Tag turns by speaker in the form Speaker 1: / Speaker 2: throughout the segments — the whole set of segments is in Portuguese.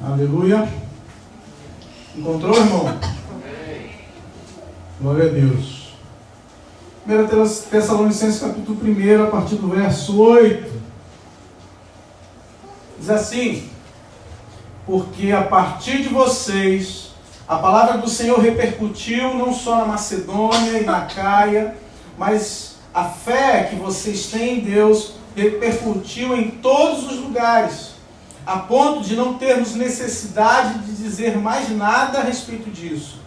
Speaker 1: Aleluia. Encontrou, irmão? Glória a Deus. 1 Tessalonicenses capítulo 1, a partir do verso 8. Diz assim: porque a partir de vocês, a palavra do Senhor repercutiu não só na Macedônia e na Caia, mas a fé que vocês têm em Deus repercutiu em todos os lugares, a ponto de não termos necessidade de dizer mais nada a respeito disso.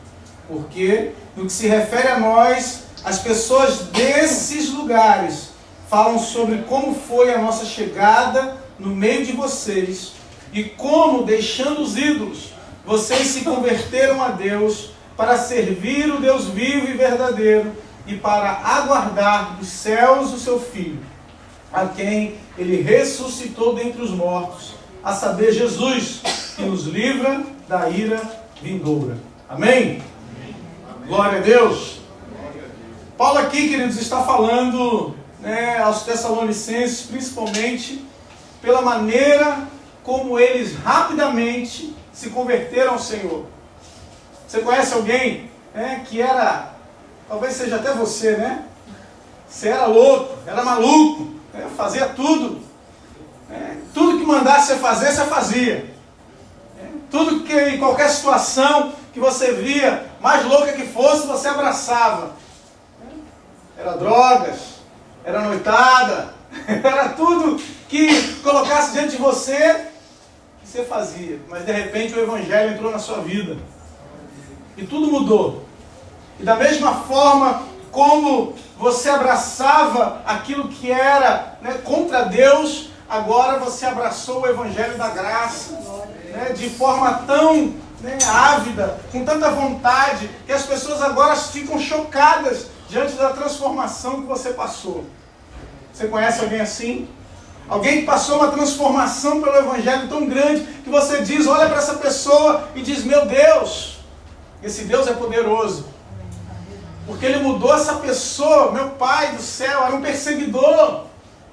Speaker 1: Porque, no que se refere a nós, as pessoas desses lugares falam sobre como foi a nossa chegada no meio de vocês e como, deixando os ídolos, vocês se converteram a Deus para servir o Deus vivo e verdadeiro e para aguardar dos céus o seu Filho, a quem Ele ressuscitou dentre os mortos, a saber, Jesus, que nos livra da ira vindoura. Amém? Glória a Deus. Paulo aqui, queridos, está falando aos Tessalonicenses, principalmente, pela maneira como eles rapidamente se converteram ao Senhor. Você conhece alguém que era, talvez seja até você, né? Você era louco, era maluco, fazia tudo. Tudo que mandasse você fazer, você fazia. Tudo que, em qualquer situação que você via, mais louca que fosse, você abraçava. Era drogas, era noitada, era tudo que colocasse diante de você, que você fazia. Mas de repente o Evangelho entrou na sua vida. E tudo mudou. E da mesma forma como você abraçava aquilo que era contra Deus, agora você abraçou o Evangelho da graça, de forma tão ávida, com tanta vontade, que as pessoas agora ficam chocadas diante da transformação que você passou. Você conhece alguém assim? Alguém que passou uma transformação pelo Evangelho tão grande, que você diz, olha para essa pessoa e diz, meu Deus, esse Deus é poderoso. Porque Ele mudou essa pessoa. Meu Pai do céu, era um perseguidor.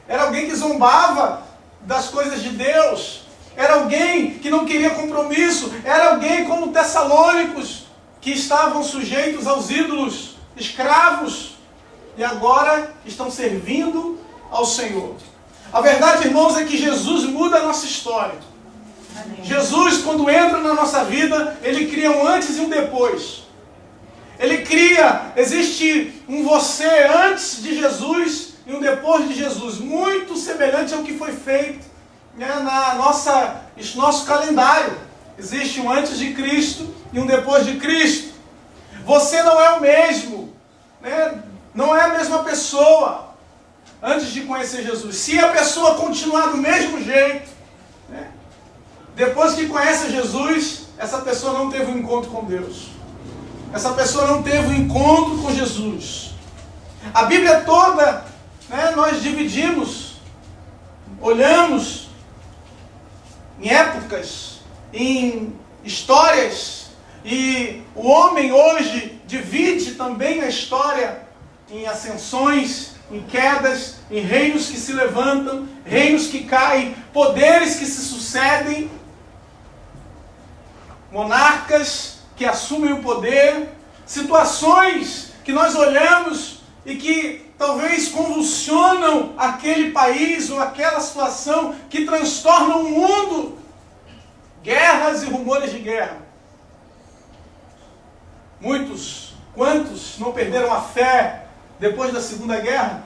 Speaker 1: Era alguém que zombava das coisas de Deus. Era alguém que não queria compromisso. Era alguém como Tessalônicos, que estavam sujeitos aos ídolos, escravos. E agora estão servindo ao Senhor. A verdade, irmãos, é que Jesus muda a nossa história. Amém. Jesus, quando entra na nossa vida, Ele cria um antes e um depois. Ele cria, existe um você antes de Jesus e um depois de Jesus, muito semelhante ao que foi feito na nosso calendário. Existe um antes de Cristo e um depois de Cristo. Você não é o mesmo, não é a mesma pessoa antes de conhecer Jesus. Se a pessoa continuar do mesmo jeito, depois que conhece Jesus, essa pessoa não teve um encontro com Deus. Essa pessoa não teve um encontro com Jesus. A Bíblia toda, nós dividimos, olhamos em épocas, em histórias, e o homem hoje divide também a história em ascensões, em quedas, em reinos que se levantam, reinos que caem, poderes que se sucedem, monarcas que assumem o poder, situações que nós olhamos e que talvez convulsionam aquele país ou aquela situação, que transtornam o mundo, guerras e rumores de guerra. Quantos não perderam a fé depois da Segunda Guerra?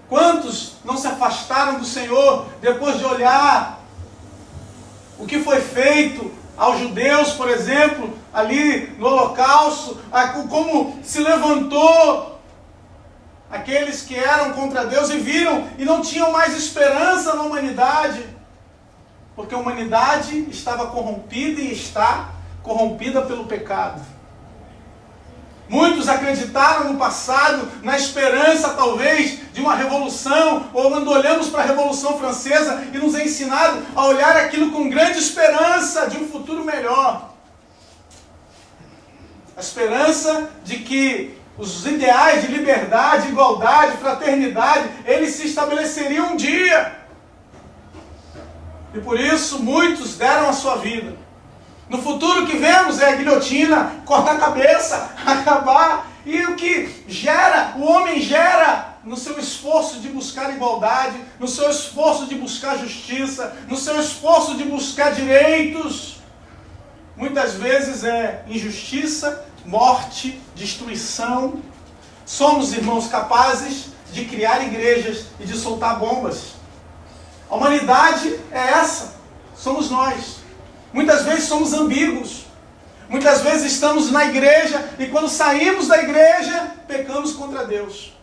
Speaker 1: Quantos não se afastaram do Senhor depois de olhar o que foi feito aos judeus, por exemplo, ali no Holocausto, como se levantou aqueles que eram contra Deus e viram e não tinham mais esperança na humanidade, porque a humanidade estava corrompida e está corrompida pelo pecado. Muitos acreditaram no passado, na esperança talvez de uma revolução, ou quando olhamos para a Revolução Francesa e nos é ensinado a olhar aquilo com grande esperança de um futuro melhor. A esperança de que os ideais de liberdade, igualdade, fraternidade, eles se estabeleceriam um dia. E por isso muitos deram a sua vida. No futuro que vemos é a guilhotina, cortar a cabeça, acabar. E o que gera, o homem gera no seu esforço de buscar igualdade, no seu esforço de buscar justiça, no seu esforço de buscar direitos. Muitas vezes é injustiça, morte, destruição. Somos, irmãos, capazes de criar igrejas e de soltar bombas. A humanidade é essa, somos nós. Muitas vezes somos ambíguos. Muitas vezes estamos na igreja e quando saímos da igreja, pecamos contra Deus.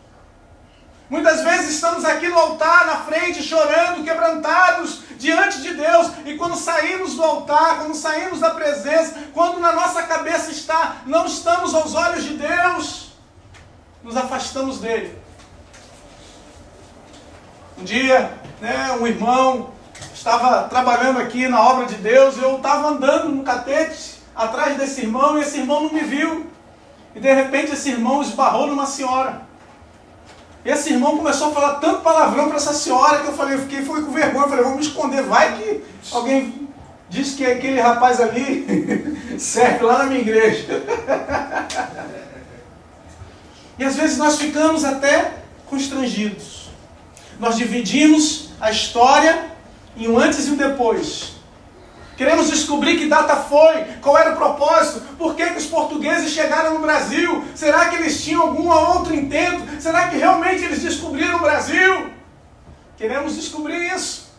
Speaker 1: Muitas vezes estamos aqui no altar, na frente, chorando, quebrantados diante de Deus. E quando saímos do altar, quando saímos da presença, quando na nossa cabeça está, não estamos aos olhos de Deus, nos afastamos dele. Um dia, um irmão estava trabalhando aqui na obra de Deus, eu estava andando no catete atrás desse irmão e esse irmão não me viu. E de repente esse irmão esbarrou numa senhora. E esse irmão começou a falar tanto palavrão para essa senhora que eu fiquei com vergonha, eu falei, vamos me esconder, vai que alguém diz que aquele rapaz ali serve lá na minha igreja. E às vezes nós ficamos até constrangidos. Nós dividimos a história em um antes e um depois. Queremos descobrir que data foi, qual era o propósito, por que os portugueses chegaram no Brasil, será que eles tinham algum outro intento, será que realmente eles descobriram o Brasil? Queremos descobrir isso.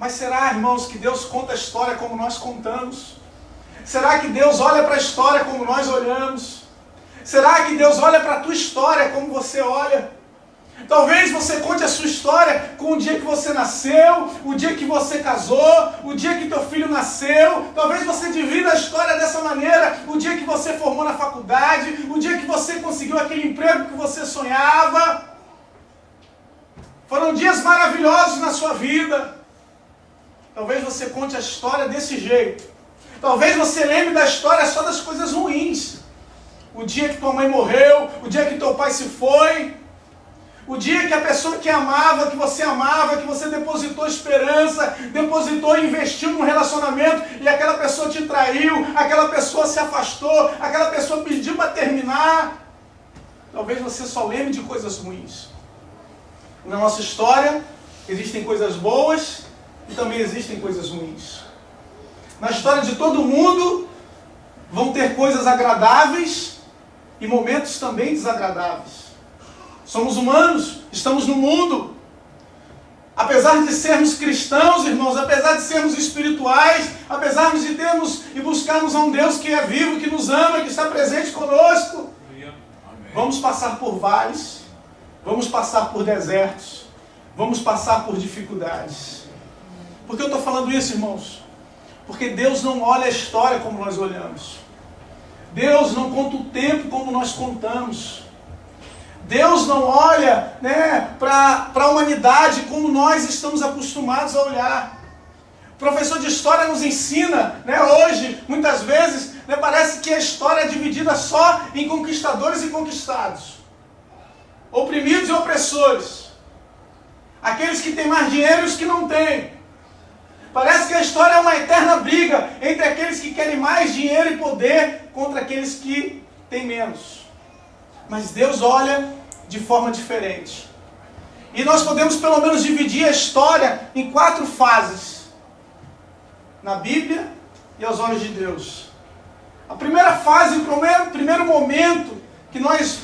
Speaker 1: Mas será, irmãos, que Deus conta a história como nós contamos? Será que Deus olha para a história como nós olhamos? Será que Deus olha para a tua história como você olha? Talvez você conte a sua história com o dia que você nasceu, o dia que você casou, o dia que teu filho nasceu. Talvez você divida a história dessa maneira, o dia que você formou na faculdade, o dia que você conseguiu aquele emprego que você sonhava. Foram dias maravilhosos na sua vida. Talvez você conte a história desse jeito. Talvez você lembre da história só das coisas ruins. O dia que tua mãe morreu, o dia que teu pai se foi, o dia que a pessoa que amava, que você depositou esperança, depositou e investiu num relacionamento e aquela pessoa te traiu, aquela pessoa se afastou, aquela pessoa pediu para terminar. Talvez você só lembre de coisas ruins. Na nossa história existem coisas boas e também existem coisas ruins. Na história de todo mundo vão ter coisas agradáveis e momentos também desagradáveis. Somos humanos, estamos no mundo. Apesar de sermos cristãos, irmãos, apesar de sermos espirituais, apesar de termos e buscarmos a um Deus que é vivo, que nos ama, que está presente conosco, vamos passar por vales, vamos passar por desertos, vamos passar por dificuldades. Por que eu estou falando isso, irmãos? Porque Deus não olha a história como nós olhamos. Deus não conta o tempo como nós contamos. Deus não olha para a humanidade como nós estamos acostumados a olhar. O professor de história nos ensina, hoje, muitas vezes, parece que a história é dividida só em conquistadores e conquistados. Oprimidos e opressores. Aqueles que têm mais dinheiro e os que não têm. Parece que a história é uma eterna briga entre aqueles que querem mais dinheiro e poder contra aqueles que têm menos. Mas Deus olha de forma diferente. E nós podemos pelo menos dividir a história em 4 fases. Na Bíblia e aos olhos de Deus. A primeira fase, o primeiro momento que nós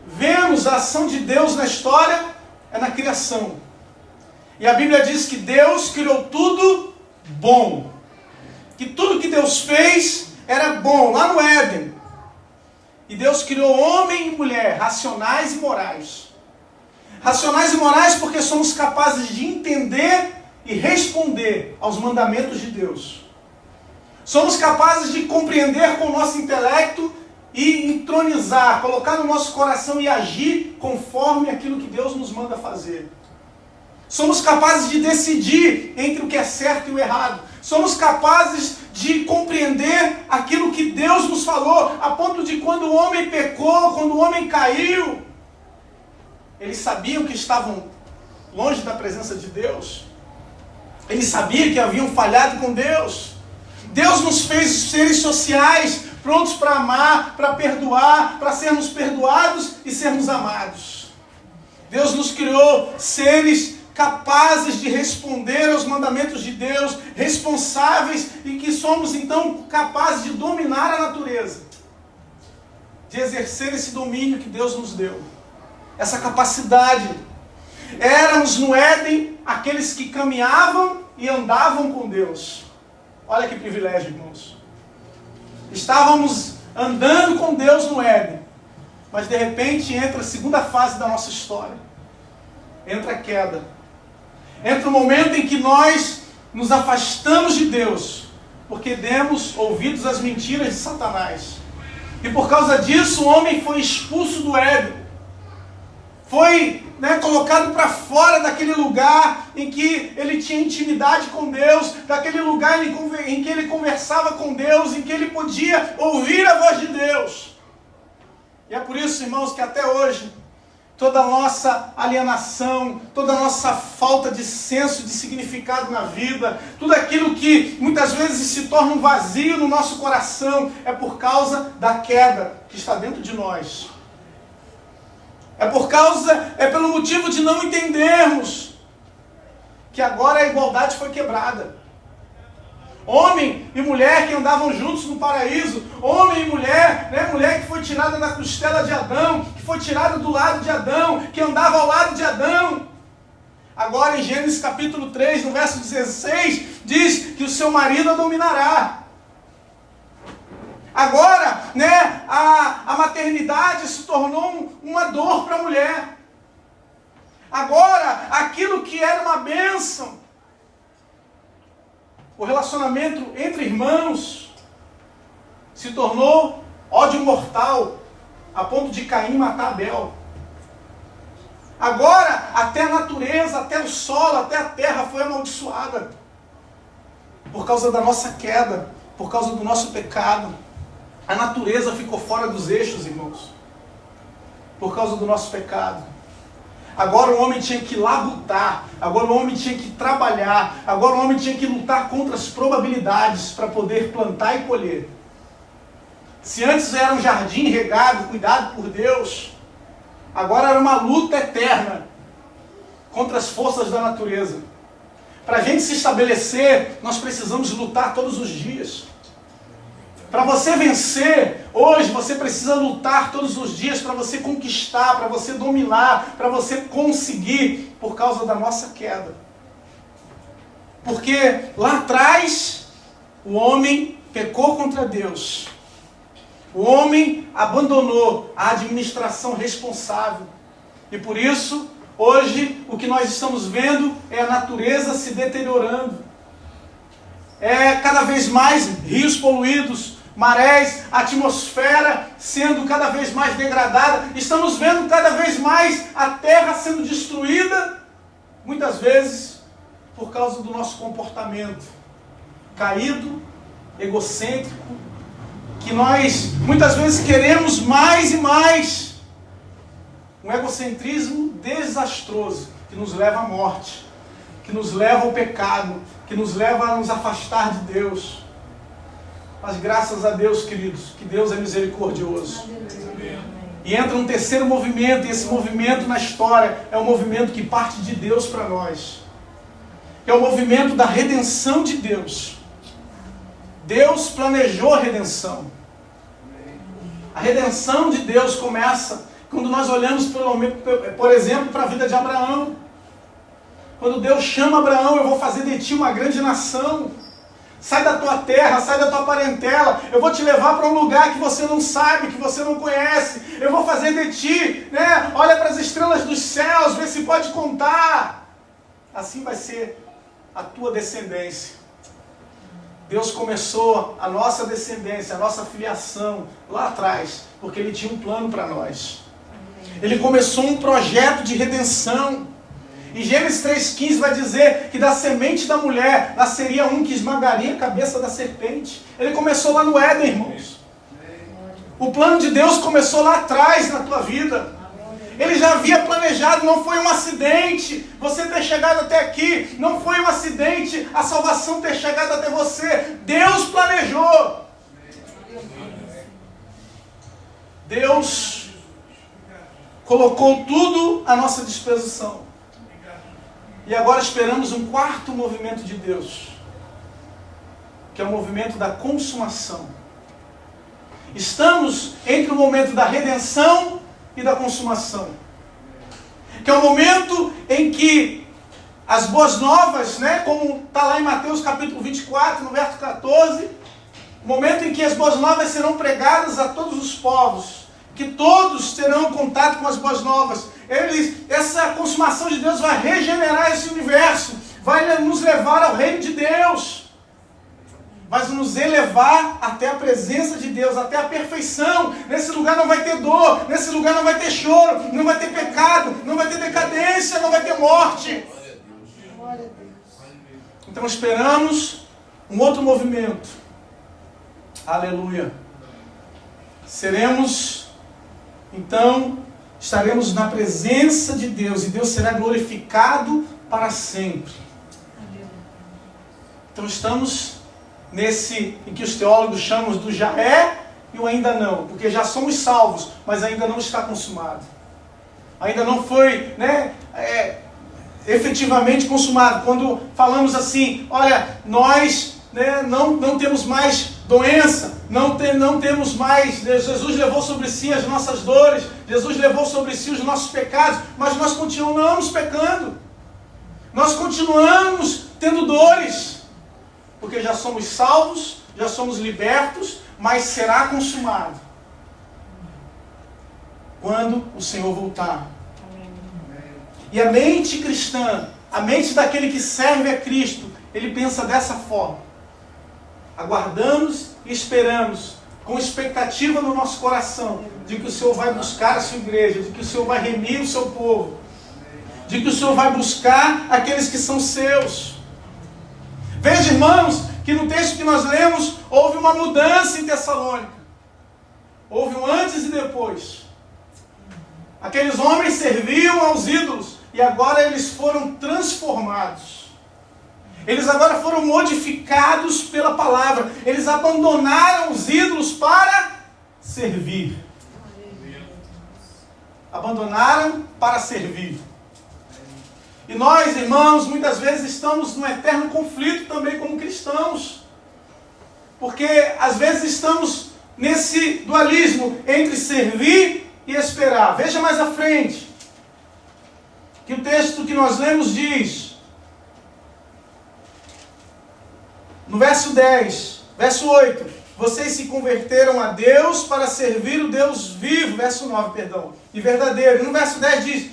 Speaker 1: vemos a ação de Deus na história é na criação. E a Bíblia diz que Deus criou tudo bom. Que tudo que Deus fez era bom, lá no Éden. E Deus criou homem e mulher, racionais e morais. Racionais e morais porque somos capazes de entender e responder aos mandamentos de Deus. Somos capazes de compreender com o nosso intelecto e entronizar, colocar no nosso coração e agir conforme aquilo que Deus nos manda fazer. Somos capazes de decidir entre o que é certo e o errado. Somos capazes de compreender aquilo que Deus nos falou, a ponto de quando o homem pecou, quando o homem caiu, eles sabiam que estavam longe da presença de Deus. Ele sabia que haviam falhado com Deus. Deus nos fez seres sociais, prontos para amar, para perdoar, para sermos perdoados e sermos amados. Deus nos criou seres capazes de responder aos mandamentos de Deus, responsáveis e que somos então capazes de dominar a natureza, de exercer esse domínio que Deus nos deu, essa capacidade. Éramos no Éden aqueles que caminhavam e andavam com Deus. Olha que privilégio, irmãos. Estávamos andando com Deus no Éden, mas de repente entra a segunda fase da nossa história. Entra a queda. Entra o momento em que nós nos afastamos de Deus, porque demos ouvidos às mentiras de Satanás. E por causa disso o homem foi expulso do Éden. Foi colocado para fora daquele lugar em que ele tinha intimidade com Deus, daquele lugar em que ele conversava com Deus, em que ele podia ouvir a voz de Deus. E é por isso, irmãos, que até hoje, toda a nossa alienação, toda a nossa falta de senso de significado na vida, tudo aquilo que muitas vezes se torna um vazio no nosso coração, é por causa da queda que está dentro de nós. É pelo motivo de não entendermos que agora a igualdade foi quebrada. Homem e mulher que andavam juntos no paraíso, homem e mulher, mulher que foi tirada da costela de Adão, que foi tirada do lado de Adão, que andava ao lado de Adão. Agora em Gênesis capítulo 3, no verso 16, diz que o seu marido a dominará. Agora, a maternidade se tornou uma dor para a mulher. Agora, aquilo que era uma bênção, o relacionamento entre irmãos, se tornou ódio mortal, a ponto de Caim matar Abel. Agora, até a natureza, até o solo, até a terra foi amaldiçoada. Por causa da nossa queda, por causa do nosso pecado. A natureza ficou fora dos eixos, irmãos, por causa do nosso pecado. Agora o homem tinha que labutar, agora o homem tinha que trabalhar, agora o homem tinha que lutar contra as probabilidades para poder plantar e colher. Se antes era um jardim regado, cuidado por Deus, agora era uma luta eterna contra as forças da natureza. Para a gente se estabelecer, nós precisamos lutar todos os dias. Para você vencer, hoje você precisa lutar todos os dias para você conquistar, para você dominar, para você conseguir, por causa da nossa queda. Porque lá atrás, o homem pecou contra Deus. O homem abandonou a administração responsável. E por isso, hoje, o que nós estamos vendo é a natureza se deteriorando. É cada vez mais rios poluídos, marés, a atmosfera sendo cada vez mais degradada. Estamos vendo cada vez mais a terra sendo destruída, muitas vezes por causa do nosso comportamento caído, egocêntrico, que nós muitas vezes queremos mais e mais. Um egocentrismo desastroso que nos leva à morte, que nos leva ao pecado, que nos leva a nos afastar de Deus. Mas graças a Deus, queridos, que Deus é misericordioso. E entra um terceiro movimento, e esse movimento na história é um movimento que parte de Deus para nós. É o movimento da redenção de Deus. Deus planejou a redenção. A redenção de Deus começa quando nós olhamos, por exemplo, para a vida de Abraão. Quando Deus chama Abraão, eu vou fazer de ti uma grande nação. Sai da tua terra, sai da tua parentela. Eu vou te levar para um lugar que você não sabe, que você não conhece. Eu vou fazer de ti, olha para as estrelas dos céus, vê se pode contar. Assim vai ser a tua descendência. Deus começou a nossa descendência, a nossa filiação lá atrás, porque Ele tinha um plano para nós. Ele começou um projeto de redenção. Em Gênesis 3,15 vai dizer que da semente da mulher nasceria um que esmagaria a cabeça da serpente. Ele começou lá no Éden, irmãos. O plano de Deus começou lá atrás na tua vida. Ele já havia planejado, não foi um acidente você ter chegado até aqui, não foi um acidente a salvação ter chegado até você. Deus planejou. Deus colocou tudo à nossa disposição. E agora esperamos um quarto movimento de Deus, que é o movimento da consumação. Estamos entre o momento da redenção e da consumação, que é o momento em que as boas novas, como está lá em Mateus capítulo 24, no verso 14, o momento em que as boas novas serão pregadas a todos os povos, que todos terão contato com as boas novas. Essa consumação de Deus vai regenerar esse universo, vai nos levar ao reino de Deus, vai nos elevar até a presença de Deus, até a perfeição. Nesse lugar não vai ter dor, nesse lugar não vai ter choro, não vai ter pecado, não vai ter decadência, não vai ter morte. Então esperamos um outro movimento. Aleluia. Estaremos na presença de Deus e Deus será glorificado para sempre. Então estamos nesse em que os teólogos chamam do já é e o ainda não, porque já somos salvos, mas ainda não está consumado. Ainda não foi, efetivamente consumado. Quando falamos assim, olha, nós não temos mais doença, não temos mais, Jesus levou sobre si as nossas dores, Jesus levou sobre si os nossos pecados, mas nós continuamos pecando, nós continuamos tendo dores, porque já somos salvos, já somos libertos, mas será consumado quando o Senhor voltar. E a mente cristã, a mente daquele que serve a Cristo, ele pensa dessa forma. Aguardamos e esperamos, com expectativa no nosso coração, de que o Senhor vai buscar a sua igreja, de que o Senhor vai remir o seu povo, de que o Senhor vai buscar aqueles que são seus. Veja, irmãos, que no texto que nós lemos, houve uma mudança em Tessalônica. Houve um antes e depois. Aqueles homens serviam aos ídolos, e agora eles foram transformados. Eles agora foram modificados pela palavra. Eles abandonaram os ídolos para servir. Abandonaram para servir. E nós, irmãos, muitas vezes estamos num eterno conflito também como cristãos. Porque às vezes estamos nesse dualismo entre servir e esperar. Veja mais à frente, que o texto que nós lemos diz, no verso 10, verso 8, vocês se converteram a Deus para servir o Deus vivo, verso 9, perdão, e verdadeiro. E no verso 10 diz,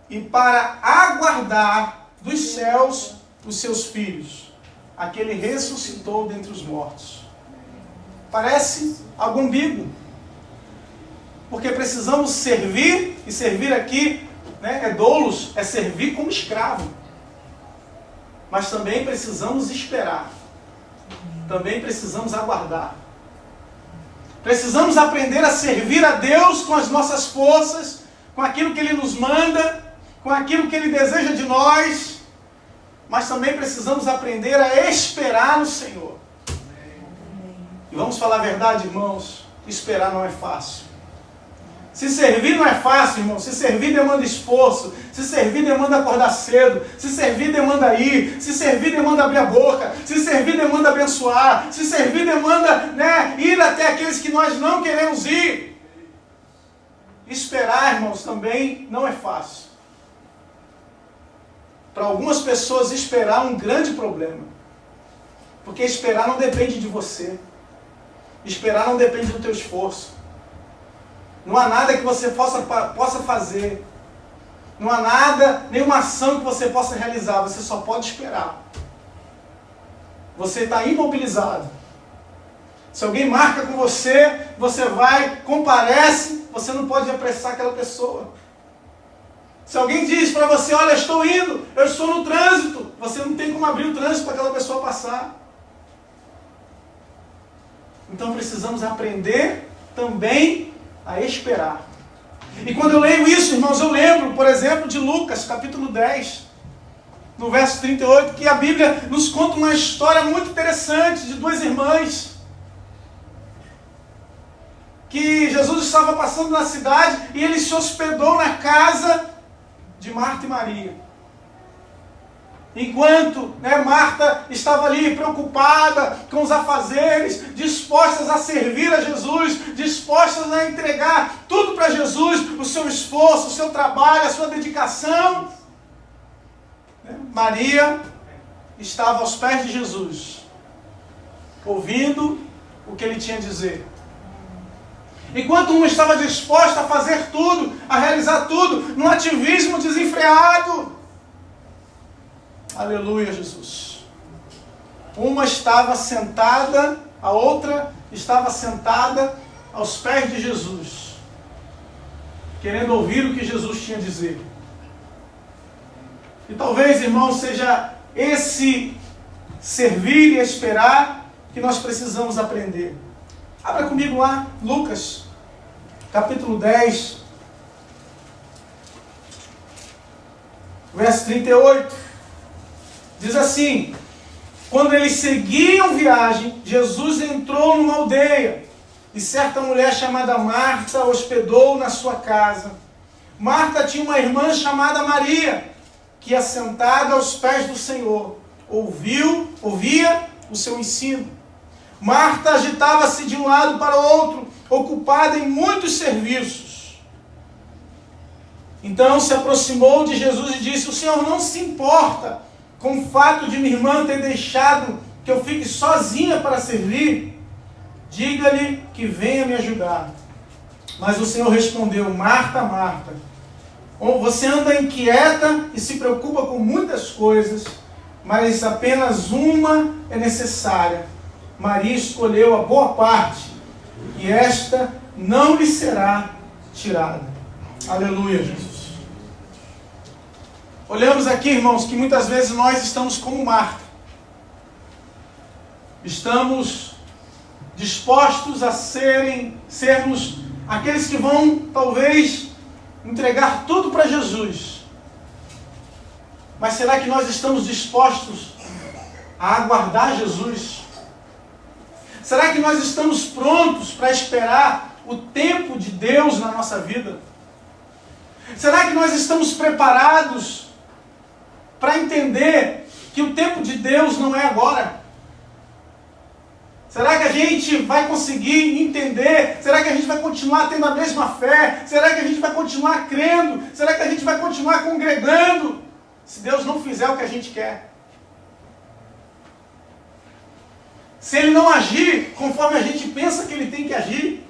Speaker 1: e para aguardar dos céus os seus filhos, aquele ressuscitou dentre os mortos. Parece algo ambíguo, porque precisamos servir, e servir aqui, doulos, é servir como escravo. Mas também precisamos esperar. Também precisamos aguardar. Precisamos aprender a servir a Deus com as nossas forças, com aquilo que Ele nos manda, com aquilo que Ele deseja de nós. Mas também precisamos aprender a esperar no Senhor. E vamos falar a verdade, irmãos, esperar não é fácil. Se servir não é fácil, irmão. Se servir demanda esforço. Se servir demanda acordar cedo. Se servir demanda ir. Se servir demanda abrir a boca. Se servir demanda abençoar. Se servir demanda ir até aqueles que nós não queremos ir. Esperar, irmãos, também não é fácil. Para algumas pessoas esperar é um grande problema. Porque esperar não depende de você. Esperar não depende do teu esforço. Não há nada que você possa fazer. Não há nada, nenhuma ação que você possa realizar. Você só pode esperar. Você está imobilizado. Se alguém marca com você, você vai, comparece, você não pode apressar aquela pessoa. Se alguém diz para você, olha, estou indo, eu estou no trânsito, você não tem como abrir o trânsito para aquela pessoa passar. Então precisamos aprender também a esperar. E quando eu leio isso, irmãos, eu lembro, por exemplo, de Lucas, capítulo 10, no verso 38, que a Bíblia nos conta uma história muito interessante de duas irmãs. Que Jesus estava passando na cidade e ele se hospedou na casa de Marta e Maria. Enquanto Marta estava ali preocupada com os afazeres, dispostas a servir a Jesus, dispostas a entregar tudo para Jesus, o seu esforço, o seu trabalho, a sua dedicação, Maria estava aos pés de Jesus, ouvindo o que ele tinha a dizer. Enquanto uma estava disposta a fazer tudo, a realizar tudo, num ativismo desenfreado. Aleluia, Jesus. Uma estava sentada, a outra estava sentada aos pés de Jesus, querendo ouvir o que Jesus tinha a dizer. E talvez, irmão, seja esse servir e esperar que nós precisamos aprender. Abra comigo lá, Lucas, capítulo 10, verso 38. Diz assim: quando eles seguiam viagem, Jesus entrou numa aldeia, e certa mulher chamada Marta hospedou na sua casa. Marta tinha uma irmã chamada Maria, que assentada aos pés do Senhor, ouvia o seu ensino. Marta agitava-se de um lado para o outro, ocupada em muitos serviços. Então se aproximou de Jesus e disse: o Senhor não se importa com o fato de minha irmã ter deixado que eu fique sozinha para servir? Diga-lhe que venha me ajudar. Mas o Senhor respondeu: Marta, Marta, você anda inquieta e se preocupa com muitas coisas, mas apenas uma é necessária. Maria escolheu a boa parte, e esta não lhe será tirada. Aleluia, Jesus. Olhamos aqui, irmãos, que muitas vezes nós estamos como Marta. Estamos dispostos a sermos aqueles que vão, talvez, entregar tudo para Jesus. Mas será que nós estamos dispostos a aguardar Jesus? Será que nós estamos prontos para esperar o tempo de Deus na nossa vida? Será que nós estamos preparados para entender que o tempo de Deus não é agora? Será que a gente vai conseguir entender? Será que a gente vai continuar tendo a mesma fé? Será que a gente vai continuar crendo? Será que a gente vai continuar congregando? Se Deus não fizer o que a gente quer. Se Ele não agir conforme a gente pensa que Ele tem que agir.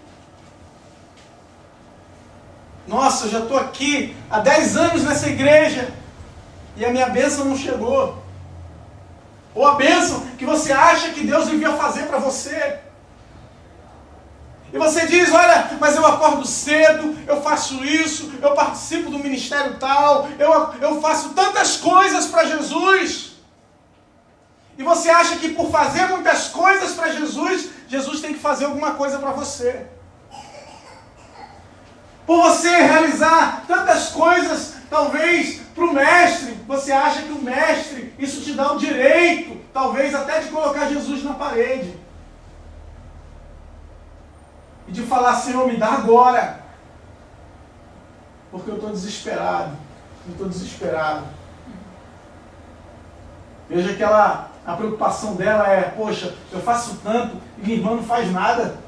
Speaker 1: Nossa, eu já estou aqui há 10 anos nessa igreja e a minha bênção não chegou. Ou a bênção que você acha que Deus devia fazer para você. E você diz: olha, mas eu acordo cedo, eu faço isso, eu participo do ministério tal, eu faço tantas coisas para Jesus. E você acha que por fazer muitas coisas para Jesus, Jesus tem que fazer alguma coisa para você. Por você realizar tantas coisas, talvez, para o mestre, você acha que o mestre, isso te dá o direito, talvez até de colocar Jesus na parede. E de falar: Senhor, me dá agora. Porque eu estou desesperado. Eu estou desesperado. Veja que a preocupação dela é: poxa, eu faço tanto e minha irmã não faz nada.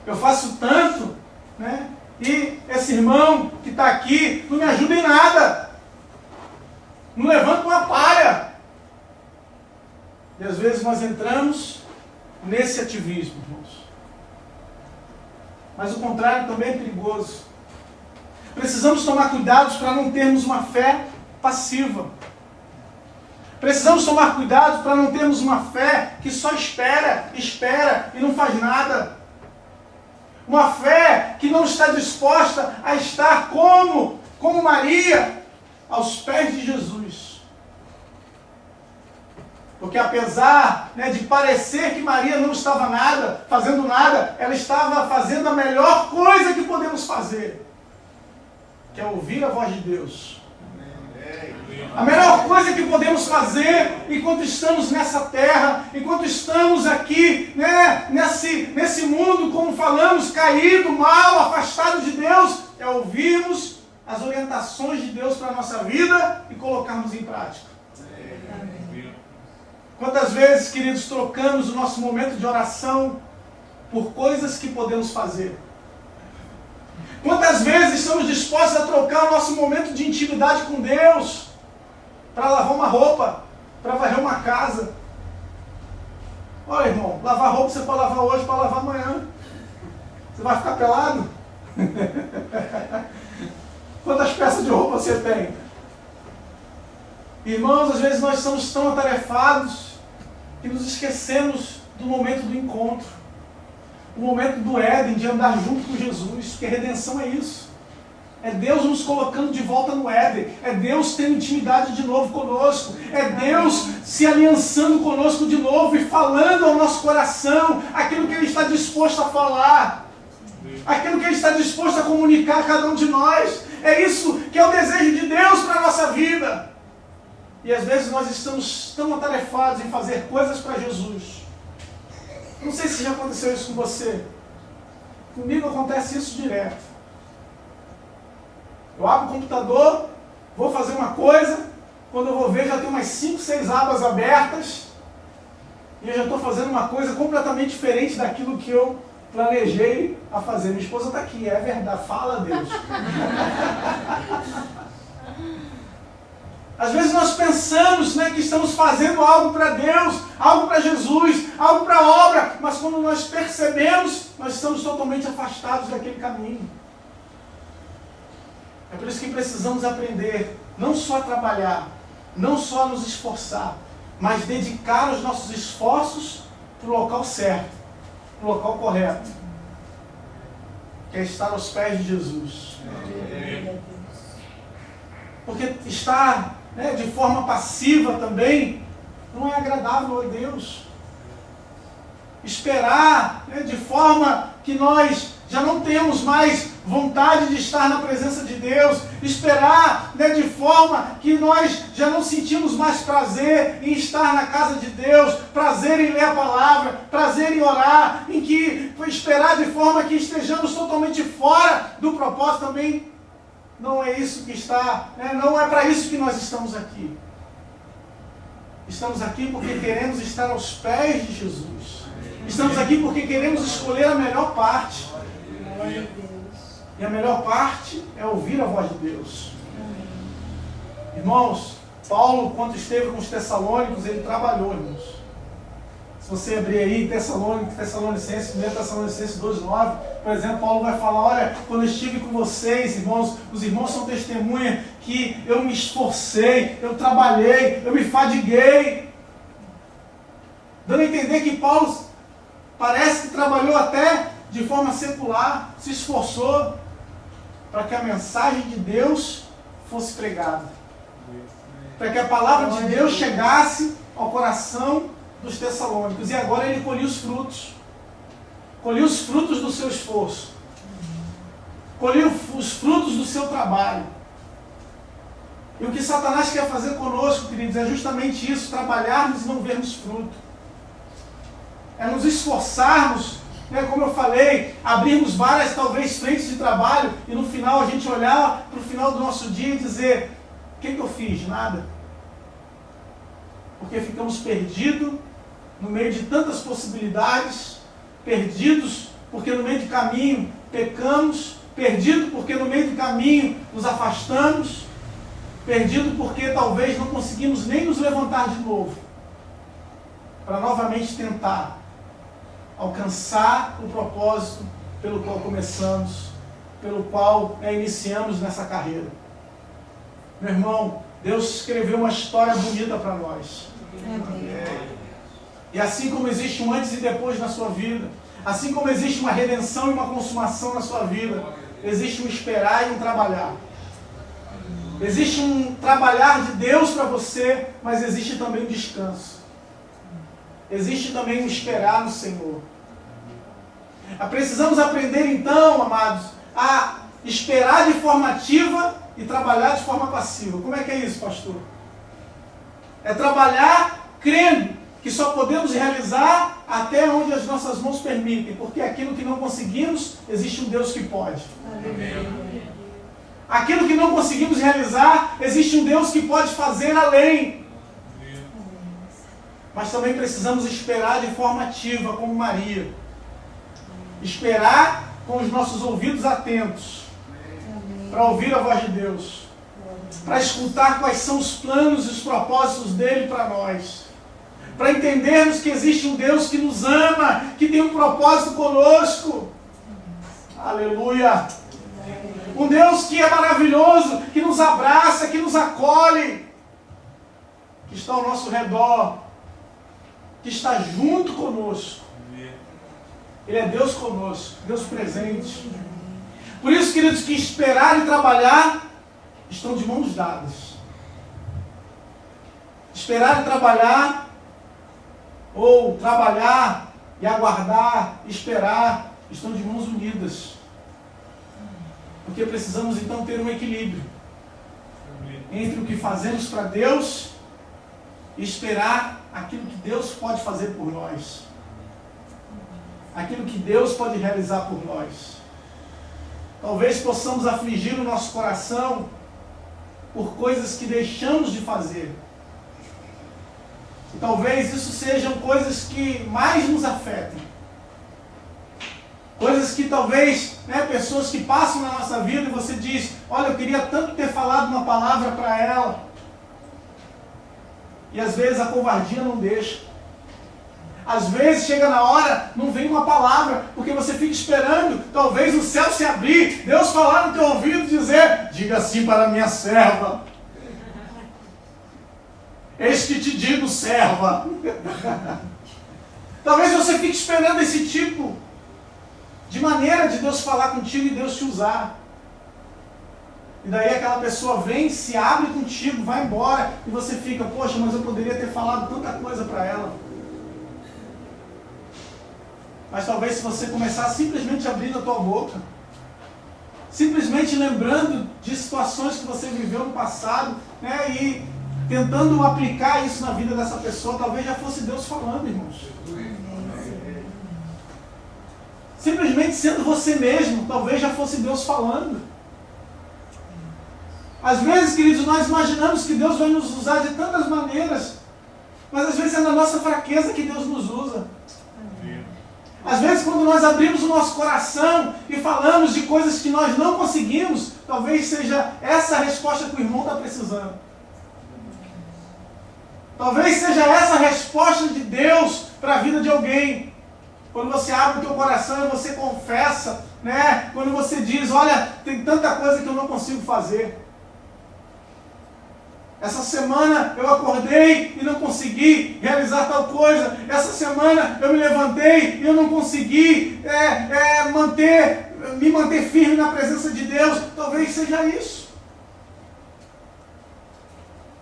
Speaker 1: Eu faço tanto, né? E esse irmão que está aqui não me ajuda em nada. Não levanta uma palha. E às vezes nós entramos nesse ativismo, irmãos. Mas o contrário também é perigoso. Precisamos tomar cuidados para não termos uma fé passiva. Precisamos tomar cuidado para não termos uma fé que só espera e não faz nada. Uma fé que não está disposta a estar como Maria, aos pés de Jesus. Porque apesar, né, de parecer que Maria não estava fazendo nada, ela estava fazendo a melhor coisa que podemos fazer, que é ouvir a voz de Deus. A melhor coisa que podemos fazer enquanto estamos nessa terra, enquanto estamos aqui, né, nesse mundo, como falamos, caído, mal, afastado de Deus, é ouvirmos as orientações de Deus para a nossa vida e colocarmos em prática. Quantas vezes, queridos, trocamos o nosso momento de oração por coisas que podemos fazer? Quantas vezes estamos dispostos a trocar o nosso momento de intimidade com Deus para lavar uma roupa, para varrer uma casa? Olha, irmão, lavar roupa você pode lavar hoje, pode lavar amanhã. Você vai ficar pelado? Quantas peças de roupa você tem? Irmãos, às vezes nós estamos tão atarefados que nos esquecemos do momento do encontro, o momento do Éden, de andar junto com Jesus, porque redenção é isso. É Deus nos colocando de volta no Éden, é Deus tendo intimidade de novo conosco, é Deus se aliançando conosco de novo e falando ao nosso coração aquilo que Ele está disposto a falar, aquilo que Ele está disposto a comunicar a cada um de nós. É isso que é o desejo de Deus para a nossa vida. E às vezes nós estamos tão atarefados em fazer coisas para Jesus. Não sei se já aconteceu isso com você. Comigo acontece isso direto. Eu abro o computador, vou fazer uma coisa, quando eu vou ver já tem umas 5, 6 abas abertas, e eu já estou fazendo uma coisa completamente diferente daquilo que eu planejei a fazer. Minha esposa está aqui, é verdade, fala Deus. Às vezes nós pensamos, né, que estamos fazendo algo para Deus, algo para Jesus, algo para a obra, mas quando nós percebemos, nós estamos totalmente afastados daquele caminho. É por isso que precisamos aprender não só a trabalhar, não só a nos esforçar, mas dedicar os nossos esforços para o local certo, para o local correto, que é estar aos pés de Jesus. Porque estar, né, de forma passiva também não é agradável a Deus. Esperar, né, de forma que nós já não temos mais vontade de estar na presença de Deus, esperar, né, de forma que nós já não sentimos mais prazer em estar na casa de Deus, prazer em ler a palavra, prazer em orar, em que esperar de forma que estejamos totalmente fora do propósito também. Não é isso que está, né? Não é para isso que nós estamos aqui. Estamos aqui porque queremos estar aos pés de Jesus. Estamos aqui porque queremos escolher a melhor parte. E a melhor parte é ouvir a voz de Deus. Irmãos, Paulo, quando esteve com os Tessalônicos, ele trabalhou, irmãos. Se você abrir aí Tessalonicenses, 1 Tessalonicenses 2,9, por exemplo, Paulo vai falar, olha, quando eu estive com vocês, irmãos, os irmãos são testemunha que eu me esforcei, eu trabalhei, eu me fadiguei. Dando a entender que Paulo parece que trabalhou até de forma secular, se esforçou para que a mensagem de Deus fosse pregada. Para que a palavra de Deus chegasse ao coração dos Tessalônicos. E agora ele colheu os frutos. Colheu os frutos do seu esforço. Colheu os frutos do seu trabalho. E o que Satanás quer fazer conosco, queridos, é justamente isso, trabalharmos e não vermos fruto. É nos esforçarmos, né, como eu falei, abrirmos várias, talvez, frentes de trabalho e no final a gente olhar para o final do nosso dia e dizer, o que eu fiz? Nada. Porque ficamos perdidos no meio de tantas possibilidades, perdidos porque no meio do caminho pecamos, perdidos porque no meio do caminho nos afastamos, perdidos porque talvez não conseguimos nem nos levantar de novo, para novamente tentar alcançar o propósito pelo qual começamos, pelo qual iniciamos nessa carreira. Meu irmão, Deus escreveu uma história bonita para nós. E assim como existe um antes e depois na sua vida, assim como existe uma redenção e uma consumação na sua vida, existe um esperar e um trabalhar. Existe um trabalhar de Deus para você, mas existe também um descanso. existe também um esperar no Senhor. Precisamos aprender então, amados, a esperar de forma ativa e trabalhar de forma passiva. Como é que é isso, pastor? É trabalhar crendo que só podemos realizar até onde as nossas mãos permitem, porque aquilo que não conseguimos, existe um Deus que pode. Amém. Aquilo que não conseguimos realizar, existe um Deus que pode fazer além. Mas também precisamos esperar de forma ativa, como Maria. Esperar com os nossos ouvidos atentos, para ouvir a voz de Deus, para escutar quais são os planos e os propósitos dele para nós, para entendermos que existe um Deus que nos ama, que tem um propósito conosco. Aleluia! Um Deus que é maravilhoso, que nos abraça, que nos acolhe, que está ao nosso redor, que está junto conosco. Ele é Deus conosco, Deus presente. Por isso, queridos, que esperar e trabalhar estão de mãos dadas. Esperar e trabalhar, ou trabalhar e aguardar, esperar, estão de mãos unidas. Porque precisamos então ter um equilíbrio entre o que fazemos para Deus e esperar aquilo que Deus pode fazer por nós. Aquilo que Deus pode realizar por nós. Talvez possamos afligir o nosso coração por coisas que deixamos de fazer. E talvez isso sejam coisas que mais nos afetem. Coisas que talvez, pessoas que passam na nossa vida e você diz, olha, eu queria tanto ter falado uma palavra para ela. E às vezes a covardia não deixa. Às vezes chega na hora, não vem uma palavra, porque você fica esperando, talvez o céu se abrir, Deus falar no teu ouvido e dizer, diga assim para a minha serva. Eis que te digo, serva. Talvez você fique esperando esse tipo de maneira de Deus falar contigo e Deus te usar. E daí aquela pessoa vem, se abre contigo, vai embora, e você fica, poxa, mas eu poderia ter falado tanta coisa para ela. Mas talvez se você começar simplesmente abrindo a tua boca, simplesmente lembrando de situações que você viveu no passado, e tentando aplicar isso na vida dessa pessoa, talvez já fosse Deus falando, irmãos. Simplesmente sendo você mesmo, talvez já fosse Deus falando. Às vezes, queridos, nós imaginamos que Deus vai nos usar de tantas maneiras, mas às vezes é na nossa fraqueza que Deus nos usa. Às vezes, quando nós abrimos o nosso coração e falamos de coisas que nós não conseguimos, talvez seja essa a resposta que o irmão está precisando. Talvez seja essa a resposta de Deus para a vida de alguém. Quando você abre o teu coração e você confessa, quando você diz, olha, tem tanta coisa que eu não consigo fazer. Essa semana eu acordei e não consegui realizar tal coisa. Essa semana eu me levantei e eu não consegui me manter firme na presença de Deus. Talvez seja isso.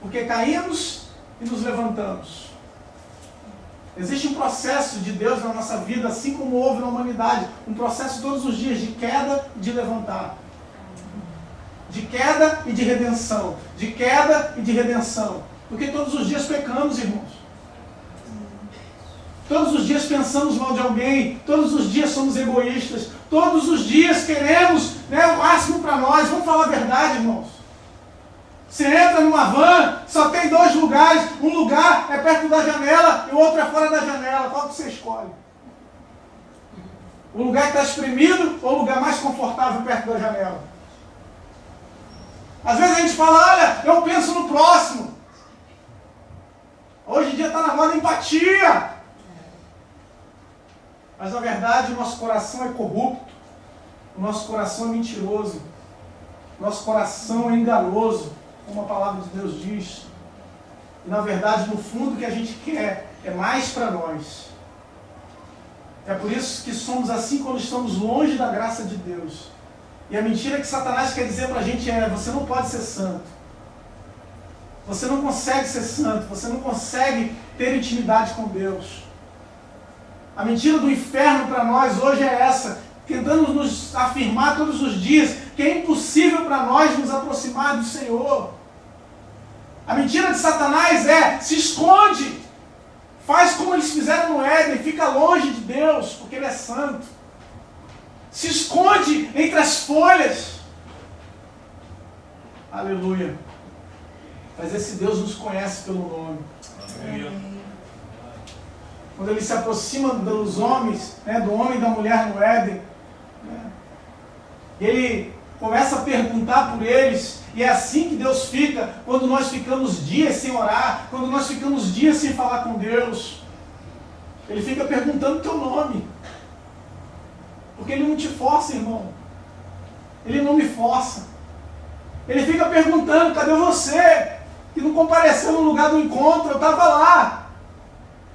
Speaker 1: Porque caímos e nos levantamos. Existe um processo de Deus na nossa vida, assim como houve na humanidade. Um processo todos os dias de queda e de levantar. De queda e de redenção. De queda e de redenção. Porque todos os dias pecamos, irmãos. Todos os dias pensamos mal de alguém. Todos os dias somos egoístas. Todos os dias queremos o máximo para nós. Vamos falar a verdade, irmãos. Você entra numa van, só tem 2 lugares. Um lugar é perto da janela e o outro é fora da janela. Qual que você escolhe? O lugar que está espremido ou o lugar mais confortável perto da janela? Às vezes a gente fala, olha, eu penso no próximo. Hoje em dia está na moda empatia. Mas na verdade o nosso coração é corrupto. O nosso coração é mentiroso. O nosso coração é enganoso, como a palavra de Deus diz. E na verdade, no fundo, o que a gente quer é mais para nós. É por isso que somos assim quando estamos longe da graça de Deus. E a mentira que Satanás quer dizer para a gente é, você não pode ser santo. Você não consegue ser santo, você não consegue ter intimidade com Deus. A mentira do inferno para nós hoje é essa, tentando nos afirmar todos os dias que é impossível para nós nos aproximar do Senhor. A mentira de Satanás é: se esconde, faz como eles fizeram no Éden, fica longe de Deus, porque Ele é santo. Se esconde entre as folhas. Aleluia. Mas esse Deus nos conhece pelo nome. Amém. Quando Ele se aproxima dos homens, do homem e da mulher no Éden, Ele começa a perguntar por eles, e é assim que Deus fica quando nós ficamos dias sem orar, quando nós ficamos dias sem falar com Deus. Ele fica perguntando o teu nome, porque Ele não te força, irmão. Ele não me força. Ele fica perguntando: cadê você que não compareceu no lugar do encontro? Eu estava lá.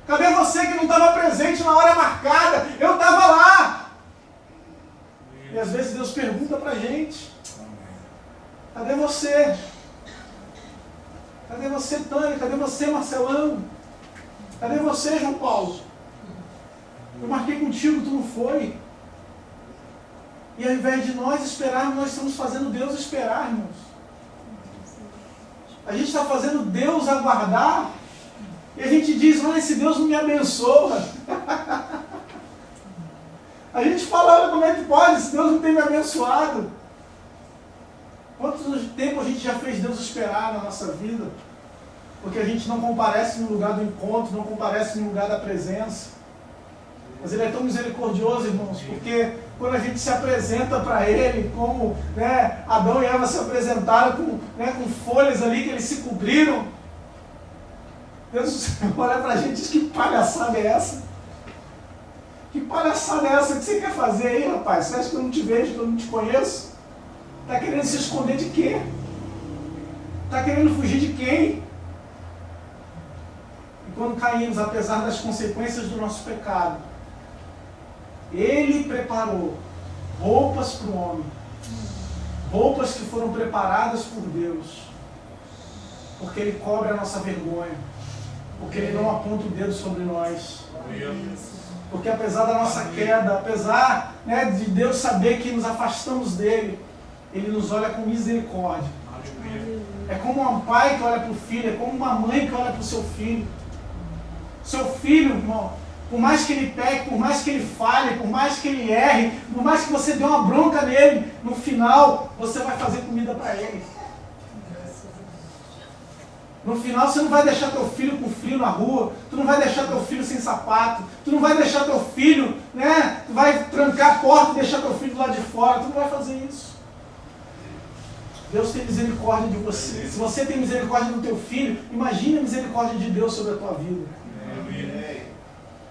Speaker 1: Cadê você que não estava presente na hora marcada? Eu estava lá. E às vezes Deus pergunta para a gente: cadê você? Cadê você, Tânia? Cadê você, Marcelão? Cadê você, João Paulo? Eu marquei contigo, tu não foi. E ao invés de nós esperarmos, nós estamos fazendo Deus esperar, irmãos. A gente está fazendo Deus aguardar. E a gente diz: mas esse Deus não me abençoa. A gente fala: como é que pode? Esse Deus não tem me abençoado. Quanto tempo a gente já fez Deus esperar na nossa vida? Porque a gente não comparece no lugar do encontro, não comparece no lugar da presença. Mas Ele é tão misericordioso, irmãos, porque quando a gente se apresenta para Ele, como Adão e Eva se apresentaram com folhas ali que eles se cobriram, Deus olha para a gente e diz: que palhaçada é essa? Que palhaçada é essa que você quer fazer aí, rapaz? Você acha que eu não te vejo, que eu não te conheço? Está querendo se esconder de quê? Está querendo fugir de quem? E quando caímos, apesar das consequências do nosso pecado, Ele preparou roupas para o homem. Roupas que foram preparadas por Deus. Porque Ele cobre a nossa vergonha. Porque Ele não aponta o dedo sobre nós. Porque apesar da nossa queda, apesar de Deus saber que nos afastamos dEle, Ele nos olha com misericórdia. É como um pai que olha para o filho, é como uma mãe que olha para o seu filho. Seu filho, irmão, por mais que ele peque, por mais que ele falhe, por mais que ele erre, por mais que você dê uma bronca nele, no final você vai fazer comida para ele. No final você não vai deixar teu filho com frio na rua, tu não vai deixar teu filho sem sapato, tu não vai deixar teu filho, tu vai trancar a porta e deixar teu filho lá de fora, tu não vai fazer isso. Deus tem misericórdia de você. Se você tem misericórdia do teu filho, imagine a misericórdia de Deus sobre a tua vida.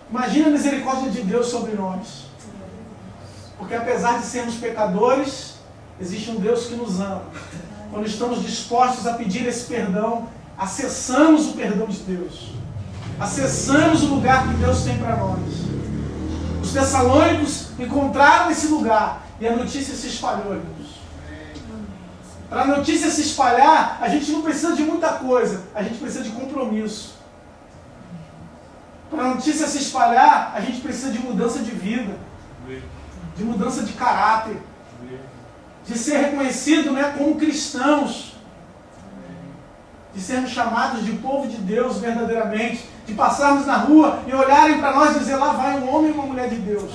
Speaker 1: Imagina a misericórdia de Deus sobre nós. Porque apesar de sermos pecadores, existe um Deus que nos ama. Quando estamos dispostos a pedir esse perdão, acessamos o perdão de Deus. Acessamos o lugar que Deus tem para nós. Os tessalônicos encontraram esse lugar e a notícia se espalhou, irmãos. Para a notícia se espalhar, a gente não precisa de muita coisa, a gente precisa de compromisso. Para a notícia se espalhar, a gente precisa de mudança de vida, de mudança de caráter, de ser reconhecido como cristãos, de sermos chamados de povo de Deus verdadeiramente, de passarmos na rua e olharem para nós e dizer: lá vai um homem e uma mulher de Deus.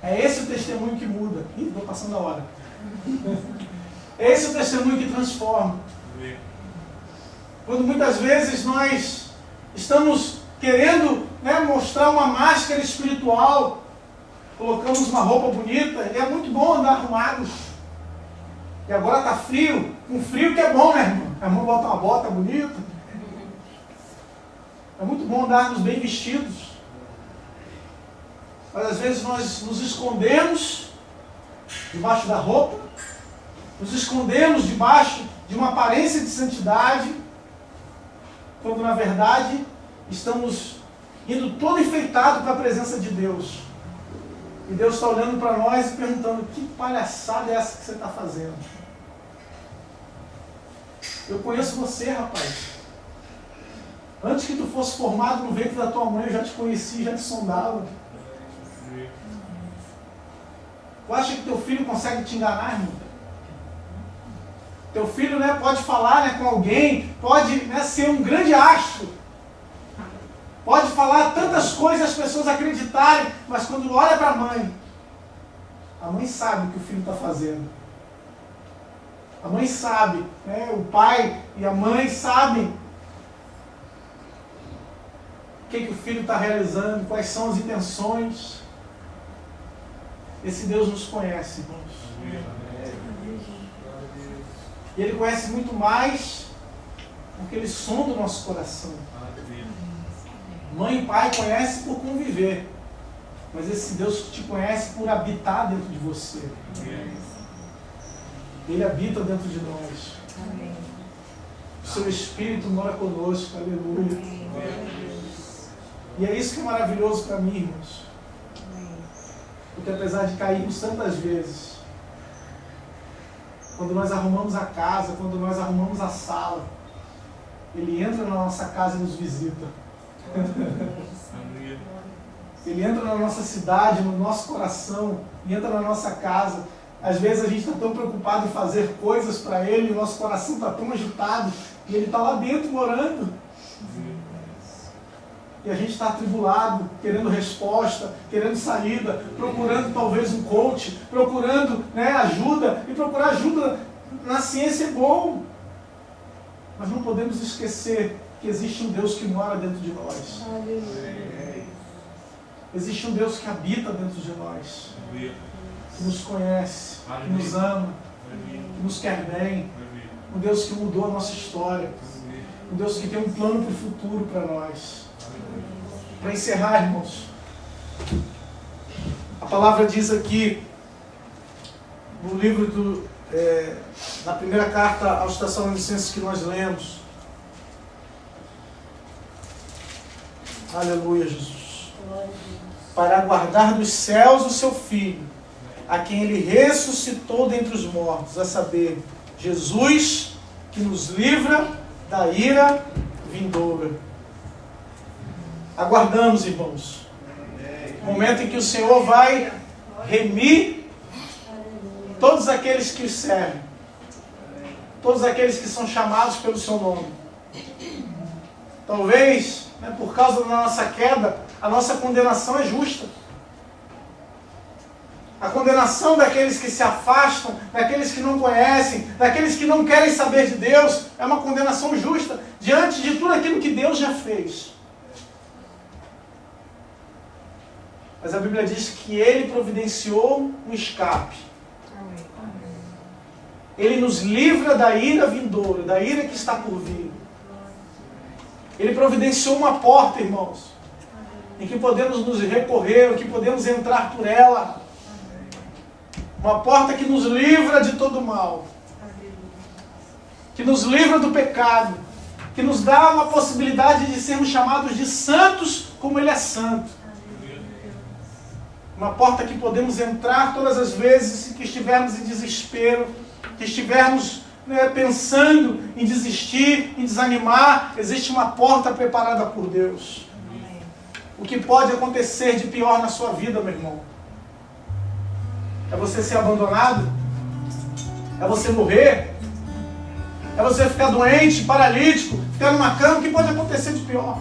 Speaker 1: É esse o testemunho que muda. Ih, estou passando a hora. É esse o testemunho que transforma. Quando muitas vezes nós estamos querendo mostrar uma máscara espiritual, colocamos uma roupa bonita, e é muito bom andar arrumados. E agora está frio, com frio que é bom, né, irmão? A irmã bota uma bota bonita. É muito bom andarmos bem vestidos. Mas às vezes nós nos escondemos debaixo da roupa, nos escondemos debaixo de uma aparência de santidade, quando na verdade estamos indo todo enfeitado para a presença de Deus. E Deus está olhando para nós e perguntando: que palhaçada é essa que você está fazendo? Eu conheço você, rapaz. Antes que tu fosse formado no ventre da tua mãe, eu já te conhecia, já te sondava. Tu acha que teu filho consegue te enganar, irmão? Teu filho, né, pode falar, né, com alguém, pode, né, ser um grande astro. Pode falar tantas coisas as pessoas acreditarem, mas quando olha para a mãe sabe o que o filho está fazendo. A mãe sabe, né, o pai e a mãe sabem o que o filho está realizando, quais são as intenções. Esse Deus nos conhece, irmãos. E Ele conhece muito mais porque Ele sonda o nosso coração. Mãe e pai conhecem por conviver, mas esse Deus te conhece por habitar dentro de você. Ele habita dentro de nós. O seu Espírito mora conosco. Aleluia. E é isso que é maravilhoso para mim, irmãos. Porque apesar de cairmos tantas vezes, quando nós arrumamos a casa, quando nós arrumamos a sala, Ele entra na nossa casa e nos visita. Ele entra na nossa cidade, no nosso coração, e entra na nossa casa. Às vezes a gente está tão preocupado em fazer coisas para Ele, e o nosso coração está tão agitado, e Ele está lá dentro morando. E a gente está atribulado, querendo resposta, querendo saída, procurando talvez um coach, procurando, né, ajuda, e procurar ajuda na ciência é bom. Mas não podemos esquecer que existe um Deus que mora dentro de nós. Existe um Deus que habita dentro de nós, que nos conhece, que nos ama, que nos quer bem. Um Deus que mudou a nossa história. Um Deus que tem um plano para o futuro para nós. Para encerrar, irmãos, a palavra diz aqui, no livro na primeira carta aos Tessalonicenses que nós lemos. Aleluia, Jesus. Para aguardar dos céus o seu Filho, a quem Ele ressuscitou dentre os mortos, a saber, Jesus, que nos livra da ira vindoura. Aguardamos, irmãos, o momento em que o Senhor vai remir todos aqueles que o servem, todos aqueles que são chamados pelo seu nome. Talvez, né, por causa da nossa queda, a nossa condenação é justa. A condenação daqueles que se afastam, daqueles que não conhecem, daqueles que não querem saber de Deus, é uma condenação justa diante de tudo aquilo que Deus já fez. Mas a Bíblia diz que Ele providenciou um escape. Ele nos livra da ira vindoura, da ira que está por vir. Ele providenciou uma porta, irmãos, em que podemos nos recorrer, em que podemos entrar por ela. Uma porta que nos livra de todo mal. Que nos livra do pecado. Que nos dá uma possibilidade de sermos chamados de santos como Ele é santo. Uma porta que podemos entrar todas as vezes que estivermos em desespero, que estivermos, né, pensando em desistir, em desanimar. Existe uma porta preparada por Deus. O que pode acontecer de pior na sua vida, meu irmão? É você ser abandonado? É você morrer? É você ficar doente, paralítico, ficar numa cama? O que pode acontecer de pior?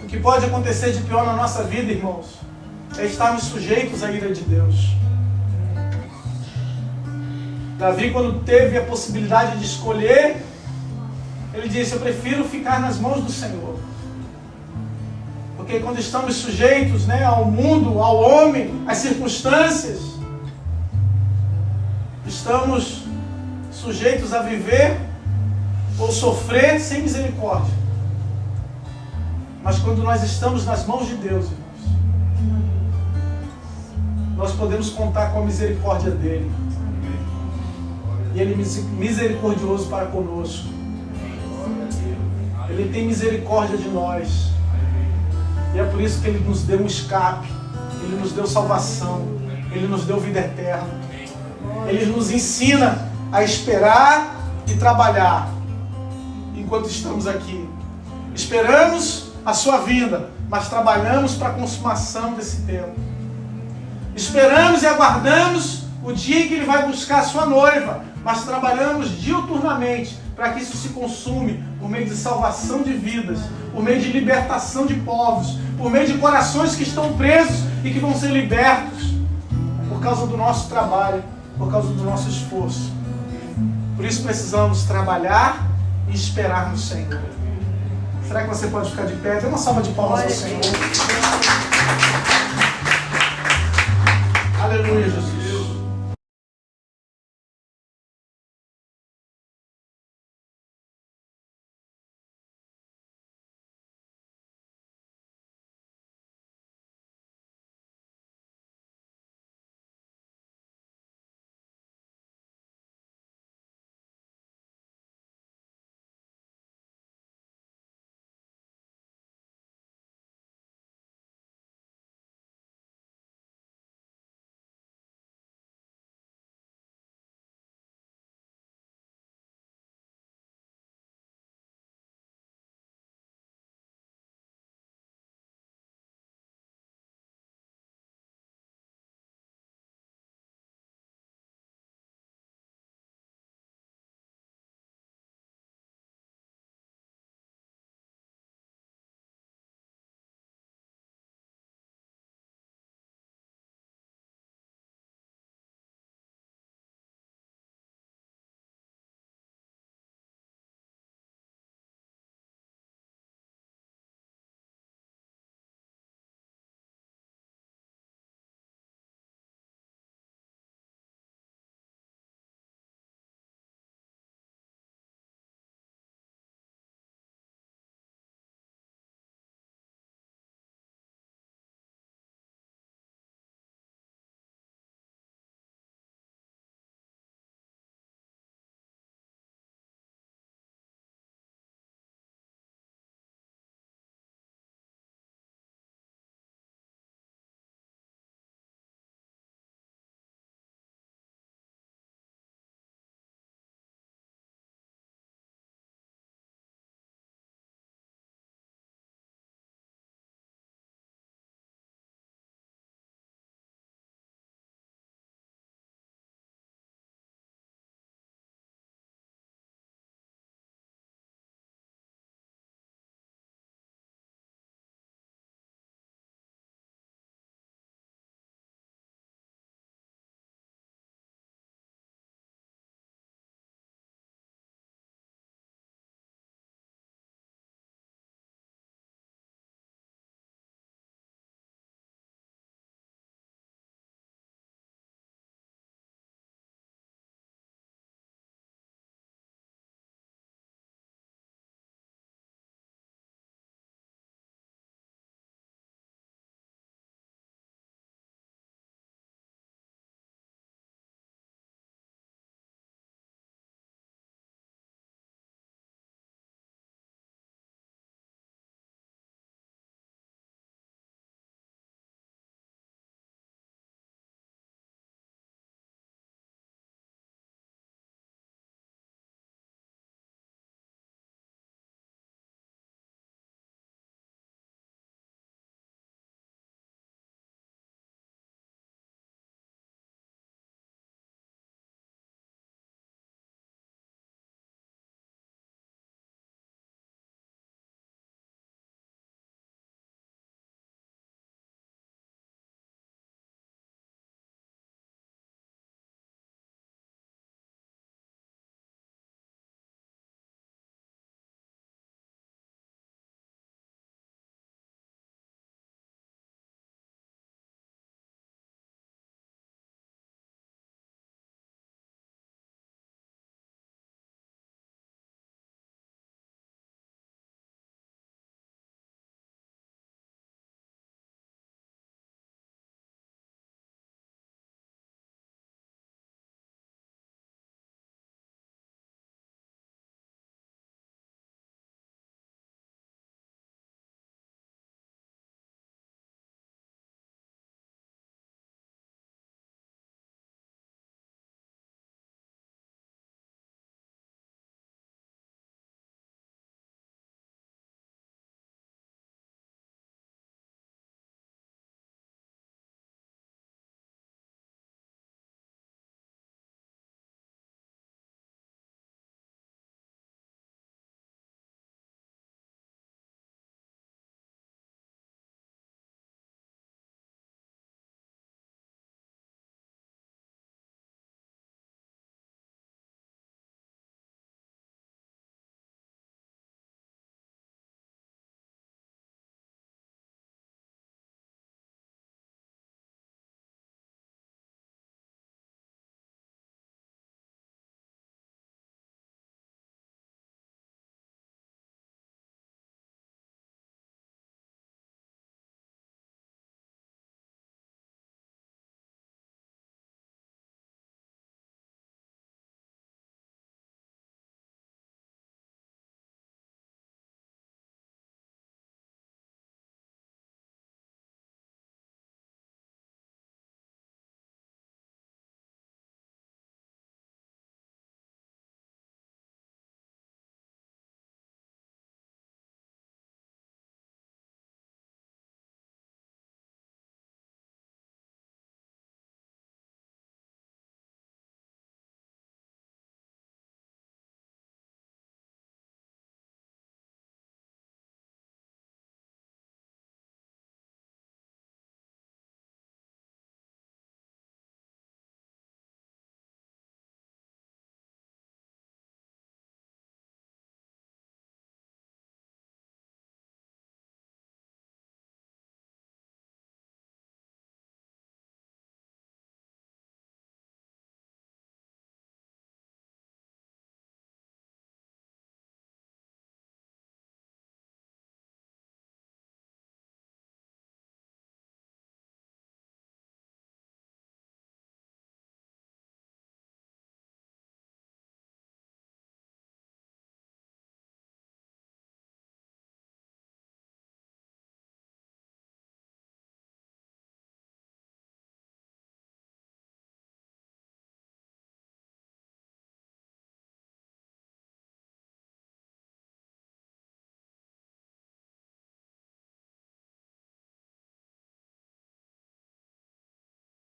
Speaker 1: O que pode acontecer de pior na nossa vida, irmãos, é estarmos sujeitos à ira de Deus. Davi, quando teve a possibilidade de escolher, ele disse: eu prefiro ficar nas mãos do Senhor. Porque quando estamos sujeitos, né, ao mundo, ao homem, às circunstâncias, estamos sujeitos a viver ou sofrer sem misericórdia. Mas quando nós estamos nas mãos de Deus, irmãos, nós podemos contar com a misericórdia dEle. E Ele é misericordioso para conosco. Ele tem misericórdia de nós. E é por isso que Ele nos deu um escape. Ele nos deu salvação. Ele nos deu vida eterna. Ele nos ensina a esperar e trabalhar enquanto estamos aqui. Esperamos a sua vinda, mas trabalhamos para a consumação desse tempo. Esperamos e aguardamos o dia em que Ele vai buscar a sua noiva, mas trabalhamos diuturnamente para que isso se consume por meio de salvação de vidas, por meio de libertação de povos, por meio de corações que estão presos e que vão ser libertos por causa do nosso trabalho, por causa do nosso esforço. Por isso precisamos trabalhar e esperar no Senhor. Será que você pode ficar de pé? Dê uma salva de palmas ao Senhor.